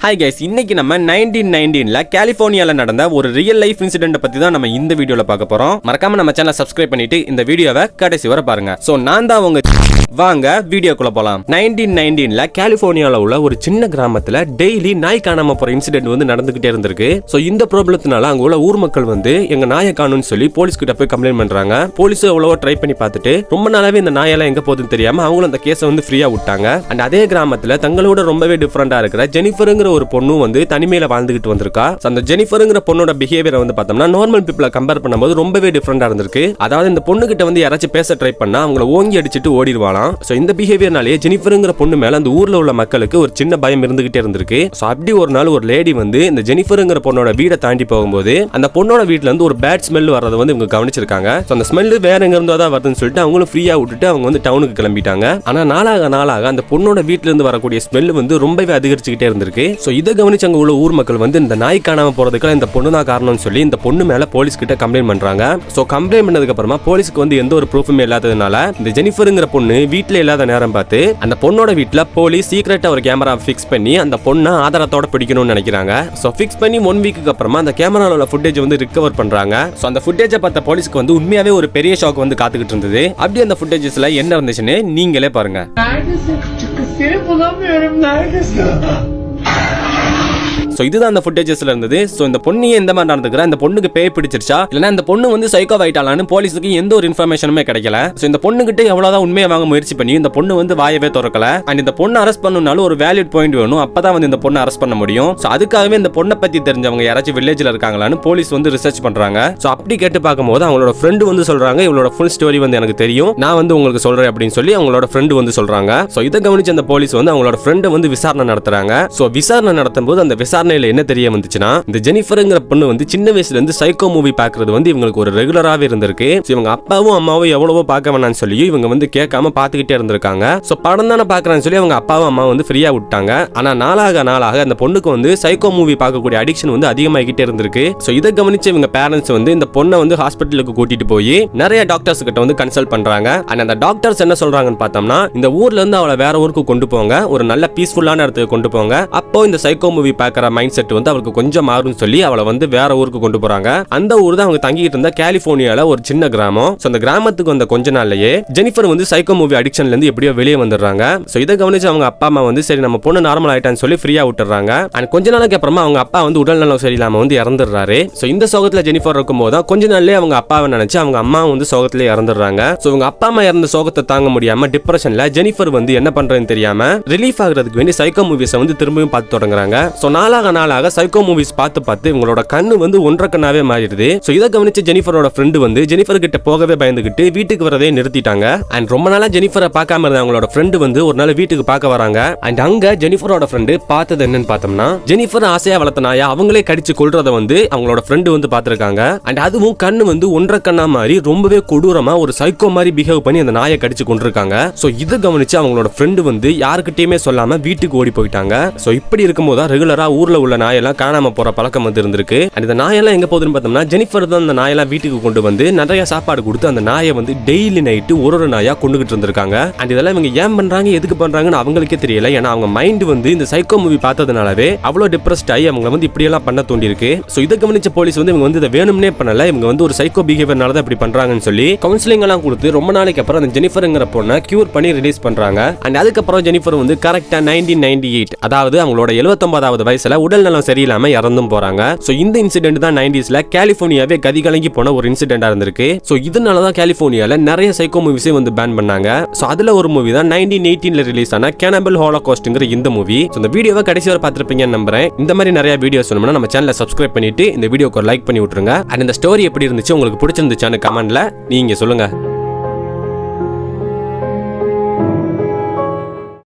Hi guys, இன்னைக்கு நம்ம 1919ல கலிபோர்னியால நடந்த ஒரு ரியல் லைஃப் இன்சிடென்ட் பத்தி தான் நம்ம இந்த வீடியோல பார்க்க போறோம். மறக்காம நம்ம சேனலை சப்ஸ்கிரைப் பண்ணிட்டு இந்த வீடியோவை கடைசி வரை பாருங்க. சோ நான் தான் உங்க வாங்க வீடியோக்குள்ள போலாம். 1919ல கலிபோர்னியால உள்ள ஒரு சின்ன கிராமத்துல டெய்லி நாய் காணாம போற இன்சிடென்ட் வந்து நடந்துகிட்டே இருந்திருக்கு. சோ இந்த ப்ராப்ளத்தினால அங்க உள்ள ஊர் மக்கள் வந்து எங்க நாயை காணும்னு சொல்லி போலீஸ் கிட்ட போய் கம்ப்ளைண்ட் பண்றாங்க. போலீஸ் எவ்வளவோ ட்ரை பண்ணி பார்த்துட்டு ரொம்ப நாளாவே இந்த நாயெல்லாம் எங்க போகுதுன்னு தெரியாம அவங்களும் அந்த கேஸை வந்து ஃப்ரீயா விட்டாங்க. அண்ட் அதே கிராமத்துல தங்களோட ரொம்பவே டிஃபரெண்டா இருக்கிற ஜெனிஃபருங்கிற ஒரு பொண்ணு வந்து தனிமையில வாழ்ந்துகிட்டு வந்திருக்கா. அந்த ஜெனிஃபருங்கிற பொண்ணோட பிஹேவியர் வந்து பார்த்தோம்னா நார்மல் பீப்புளை கம்பேர் பண்ணும்போது ரொம்பவே டிஃபரெண்டா இருந்திருக்கு. அதாவது இந்த பொண்ணு கிட்ட வந்து யாராச்சும் பேச ட்ரை பண்ணா அவங்கள ஓங்கி அடிச்சிட்டு ஓடிடுவாளாம். சோ இந்த பிஹேவியர்னாலே ஜெனிஃபருங்கிற பொண்ணு மேல அந்த ஊர்ல உள்ள மக்களுக்கு ஒரு சின்ன பயம் இருந்துகிட்டே இருந்திருக்கு. சோ அப்படி ஒரு நாள் ஒரு லேடி வந்து இந்த ஜெனிஃபருங்கிற பொண்ணோட வீடை தாண்டி போகும்போது அந்த பொண்ணோட வீட்டுல இருந்து ஒரு பேட் ஸ்மெல் வர்றதை வந்து இவங்க கவனிச்சிருக்காங்க. சோ அந்த ஸ்மெல் வேற எங்க இருந்தோ தான் வருதுன்னு சொல்லிட்டு அவங்களும் ஃப்ரீயா விட்டுட்டு அவங்க வந்து டவுனுக்கு கிளம்பிட்டாங்க. ஆனா நாளாக அந்த பொண்ணோட வீட்டுல இருந்து வரக்கூடிய ஸ்மெல் வந்து ரொம்பவே அதிகரிச்சுக்கிட்டே இருந்திருக்கு. சோ இதை கவனிச்சு அங்க உள்ள ஊர் மக்கள் வந்து இந்த நாய் காணாம போறதுக்கு இந்த பொண்ணு தான் காரணம்னு சொல்லி இந்த பொண்ணு மேல போலீஸ் கிட்ட கம்ப்ளைண்ட் பண்றாங்க. சோ கம்ப்ளைண்ட் பண்ணதுக்கு அப்புறமா போலீஸ்க்கு வந்து எந்த ஒரு ப்ரூஃபுமே இல்லாததுனால இந்த ஜெனிஃபருங்கிற பொண்ணு வீட்டுல இல்லாத நேரம் பார்த்து அந்த பொண்ணோட வீட்டுல போலீஸ் சீக்ரெட்டா ஒரு கேமரா ஃபிக்ஸ் பண்ணி அந்த பொண்ணை ஆதாரத்தோட பிடிக்கணும்னு நினைக்கிறாங்க. சோ ஃபிக்ஸ் பண்ணி 1 வீக்குக்கு அப்புறமா அந்த கேமரால உள்ள ஃபுட்டேஜ் வந்து ரிகவர் பண்றாங்க. சோ அந்த ஃபுட்டேஜை பார்த்த போலீஸ்க்கு வந்து உண்மையாவே ஒரு பெரிய ஷாக் வந்து காத்துக்கிட்டு இருந்தது. அப்படி அந்த ஃபுட்டேஜஸ்ல என்ன இருந்துச்சுன்னு நீங்களே பாருங்க. சோ இதுதான் அந்த ஃபுட்டேஜஸ்ல இருந்தது. சோ இந்த பொண்ணு எந்த மாதிரி நடந்துக்கிறா, இந்த பொண்ணுக்கு பேய் பிடிச்சிருச்சா இல்லனா இந்த பொண்ணு வந்து சைக்கோ ஆயிட்டாளான்னு போலீஸ்க்கு எந்த ஒரு இன்ஃபர்மேஷனுமே கிடைக்கல. சோ இந்த பொண்ணு கிட்ட எவ்வளவுதான் உண்மையை வாங்க முயற்சி பண்ணி இந்த பொண்ணு வந்து வாயவே திறக்கல. அண்ட் இந்த பொண்ணு அரெஸ்ட் பண்ணனும்னாலும் ஒரு வேலிட் பாயிண்ட் வேணும், அப்பதான் வந்து இந்த பொண்ணை அரெஸ்ட் பண்ண முடியும். சோ அதுக்காகவே இந்த பொண்ணை பத்தி தெரிஞ்சவங்க யாராச்சும் வில்லேஜ்ல இருக்காங்களான்னு போலீஸ் வந்து ரிசர்ச் பண்றாங்க. சோ அப்படி கேட்டு பார்க்கும்போது அவங்களோட ஃப்ரெண்ட் வந்து சொல்றாங்க, இவளோட ஃபுல் ஸ்டோரி வந்து எனக்கு தெரியும், நான் வந்து உங்களுக்கு சொல்றேன் அப்படின்னு சொல்லி அவங்களோட ஃப்ரெண்ட் வந்து சொல்றாங்க. சோ இதை கவனிச்சு அந்த போலீஸ் வந்து அவங்களோட ஃப்ரெண்டை வந்து விசாரணை நடத்துறாங்க. சோ விசாரணை நடத்தும் போது அந்த விசாரணையில என்ன தெரிய வந்துச்சுன்னா, இந்த ஜெனிஃபருங்கிற பொண்ணு வந்து சின்ன வயசுல இருந்து சைக்கோ மூவி பாக்குறது வந்து இவங்களுக்கு ஒரு ரெகுலராவே இருந்திருக்கு. இவங்க அப்பாவும் அம்மாவும் எவ்வளவோ பார்க்க வேணாம்னு சொல்லி இவங்க வந்து கேட்காம பாத்துக்கிட்டே இருந்திருக்காங்க. சோ படம் தானே பாக்குறான்னு சொல்லி அவங்க அப்பாவும் அம்மாவும் வந்து ஃப்ரீயா விட்டாங்க. ஆனா நாளாக அந்த பொண்ணுக்கு வந்து சைக்கோ மூவி பார்க்கக்கூடிய அடிக்ஷன் வந்து அதிகமாகிட்டே இருந்திருக்கு. சோ இதை கவனிச்சு இவங்க பேரண்ட்ஸ் வந்து இந்த பொண்ணை வந்து ஹாஸ்பிட்டலுக்கு கூட்டிட்டு போய் நிறைய டாக்டர்ஸ் கிட்ட வந்து கன்சல்ட் பண்றாங்க. அந்த டாக்டர்ஸ் என்ன சொல்றாங்கன்னு பார்த்தோம்னா, இந்த ஊர்ல இருந்து அவளை வேற ஊருக்கு கொண்டு போங்க, ஒரு நல்ல பீஸ்ஃபுல்லான இடத்துக்கு கொண்டு போங்க, அப்போ இந்த சைக்கோ மூவி பார்க்குற மைண்ட் செட் வந்து அவளுக்கு கொஞ்சம் மாறும்னு சொல்லி அவளை வந்து வேற ஊருக்கு கொண்டு போறாங்க. அந்த ஊர் தான் அவங்க தங்கிட்டு இருந்த கலிபோர்னியால ஒரு சின்ன கிராமம். சோ அந்த கிராமத்துக்கு வந்த கொஞ்ச நாள்லயே ஜெனிஃபர் வந்து சைக்கோ மூவி அடிக்ஷன்ல இருந்து எப்படியோ வெளியே வந்துடுறாங்க. சோ இதை கவனிச்சு அவங்க அப்பா அம்மா வந்து சரி நம்ம பொண்ணு நார்மல் ஆயிட்டான்னு சொல்லி ஃப்ரீயா விட்டுறாங்க. அண்ட் கொஞ்ச நாளைக்கு அப்புறமா அவங்க அப்பா வந்து உடல் நலம் சரியில்லாம வந்து இறந்துடுறாரு. சோ இந்த சோகத்துல ஜெனிஃபர் இருக்கும்போது தான் கொஞ்ச நாள்லயே அவங்க அப்பாவை நினைச்சு அவங்க அம்மா வந்து சோகத்திலே இறந்துடுறாங்க. சோ அவங்க அப்பா அம்மா இறந்த சோகத்தை தாங்க முடியாம டிப்ரெஷன்ல ஜெனிஃபர் வந்து என்ன பண்றதுன்னு தெரியாம ரிலீஃப் ஆகிறதுக்கு வேண்டி சைக்கோ மூவிஸ் வந்து திரும்பியும் பார்த்து தொடங்குறாங்க. சோ நாளாக சைக்கோ மூவிஸ் பார்த்து இவங்களோட கண்ணு வந்து ஒன்றரை கண்ணாவே மாறிடுது. சோ இதை கவனிச்சு ஜெனிஃபரோட ஃப்ரெண்ட் வந்து ஜெனிஃபர் கிட்ட போகவே பயந்துகிட்டு வீட்டுக்கு வரதே நிறுத்திட்டாங்க. அண்ட் ரொம்ப நாளா ஜெனிஃபரை பார்க்காம இருந்த அவங்களோட ஃப்ரெண்ட் வந்து ஒரு நாள் வீட்டுக்கு பார்க்க வராங்க. அண்ட் அங்க ஜெனிஃபரோட ஃப்ரெண்ட் பார்த்தது என்னன்னு பார்த்தோம்னா, ஜெனிஃபர் ஆசையா வளர்த்த நாயா அவங்களே கடிச்சு கொல்றத வந்து அவங்களோட ஃப்ரெண்ட் வந்து பார்த்திருக்காங்க. அண்ட் அதுவும் கண்ணு வந்து ஒன்றரை கண்ணா மாதிரி ரொம்பவே கொடூரமா ஒரு சைக்கோ மாதிரி பிஹேவ் பண்ணி அந்த நாயை கடிச்சு கொண்டிருக்காங்க. சோ இதை கவனிச்சு அவங்களோட ஃப்ரெண்ட் வந்து யாருக்கிட்டயுமே சொல்லாம வீட்டுக்கு ஓடி போயிட்டாங்க. சோ இப்படி இருக்கும்போது ரெகுலரா ஊர்ல உள்ள நாயெல்லாம் காணாம போற பழக்கம் வந்து இருந்திருக்கு. அந்த நாயெல்லாம் எங்க போகுதுன்னு பார்த்தோம்னா, ஜெனிஃபர் தான் அந்த நாயெல்லாம் வீட்டுக்கு கொண்டு வந்து நிறைய சாப்பாடு கொடுத்து அந்த நாயை வந்து டெய்லி நைட்டு ஒரு நாயா கொண்டுகிட்டு இருந்திருக்காங்க. அண்ட் இதெல்லாம் இவங்க ஏன் பண்றாங்க எதுக்கு பண்றாங்கன்னு அவங்களுக்கே தெரியல. ஏன்னா அவங்க மைண்ட் வந்து இந்த சைக்கோ மூவி பார்த்ததுனாலவே அவ்வளவு டிப்ரெஸ்ட் ஆகி அவங்க வந்து இப்படி எல்லாம் பண்ண தோண்டி இருக்கு. சோ இதை கவனிச்ச போலீஸ் வந்து இவங்க வந்து இதை வேணும்னே பண்ணல, இவங்க வந்து ஒரு சைக்கோ பிஹேவியர்னால தான் இப்படி பண்றாங்கன்னு சொல்லி கவுன்சிலிங் எல்லாம் கொடுத்து ரொம்ப நாளைக்கு அப்புறம் அந்த ஜெனிஃபருங்கிற பொண்ணை கியூர் பண்ணி ரிலீஸ் பண்றாங்க. அண்ட் அதுக்கப்புறம் ஜெனிஃபர் வந்து கரெக்டா 1998 அதாவது அவங்களோட 79வது வயசுல உடல் நலம் சரியில்லாம இறந்தும் போறாங்க. சோ இந்த இன்சிடென்ட் தான் 90ஸ்ல கலிபோர்னியாவே கதி கலங்கி போன ஒரு இன்சிடென்ட்டா இருந்திருக்கு. சோ இதனால தான் கலிபோர்னியால நிறைய சைக்கோ மூவிஸே வந்து பேன் பண்ணாங்க. சோ அதுல ஒரு மூவி தான் 1918ல ரிலீஸ் ஆன கேனபிள் ஹோலோகாஸ்ட்ங்கிற இந்த மூவி. சோ இந்த வீடியோவை கடைசி வரை பார்த்திருப்பீங்கன்னு நம்புறேன். இந்த மாதிரி நிறைய வீடியோஸ் வேணும்னா நம்ம சேனலை சப்ஸ்கிரைப் பண்ணிட்டு இந்த வீடியோக்கு ஒரு லைக் பண்ணி விட்டுருங்க. அண்ட் இந்த ஸ்டோரி எப்படி இருந்துச்சு உங்களுக்கு பிடிச்சிருந்துச்சான்னு கமெண்ட்ல நீங்க சொல்லுங்க.